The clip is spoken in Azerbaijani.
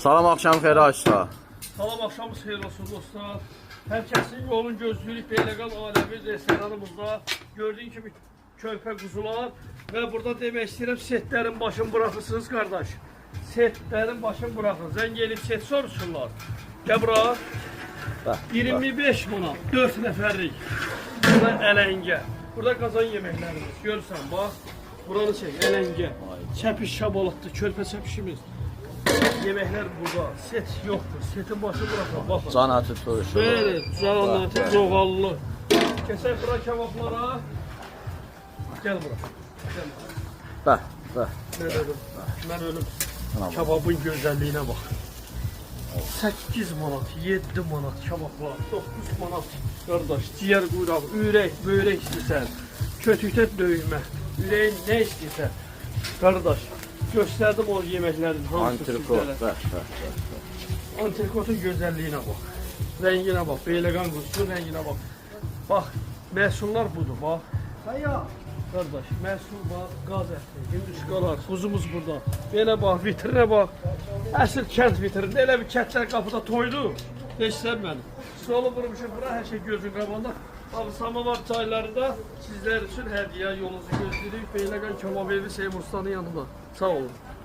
Salam akşam xeyir açsa. Salam, axşamınız xeyir olsun dostlar. Herkesin yolun gözlülük Beyləqan Aləmi restoranımızda gördüğün gibi körpə quzular ve burada demək istəyirəm setlərin başını bırakırsınız kardeş. Setlərin başını bırakın. Zəng gelip set soruşurlar. Gəl bura. 25 manat 4 nəfərlik. Burada ələngə. Burada qazan yeməklərimiz. Görürsən bax. Buranı çək, ələngə. Çəpiş şabalıqdır, körpə çəpişimiz. Yeməklər burada. Set yoxdur. Setin başı bırakın. Baxın. Can atı turşu. Böyle can atı zoğallı. Keçək bura kebablara. Gel bura. Gel. Bəh, bəh. Mən ölüm. Kebabın gözəlliyinə bax. 8 manat, 7 manat kebablar, 9 manat qardaş, ciyər qurağı, ürək, börək istəyirsən, kötükdə döyülmə, ürəyin nə istəyirsən, qardaş, göstərdim o yeməklərin hamısı sizlərə. Antrikotun gözəlliyinə bax, rənginə bax, Beyləqan quzusunun rənginə bax. Bax, məhsullar budur, bax. Qardaş, məhsul bax, qaz ətli, hinduşkalar, quzumuz burada. Belə bax, vitrinə bax. Əsl kənd vitrində, elə bir kətlər qapıda toydu. Deşsən mənim. Solu vurmuşum bura, hər şey gözün qabanda. Abi, Samavar çaylarında sizlər üçün hədiyyə yolunuzu gözləyirik. Beyləqan Kebab evi Seymur Ustanın yanında. Sağ olun.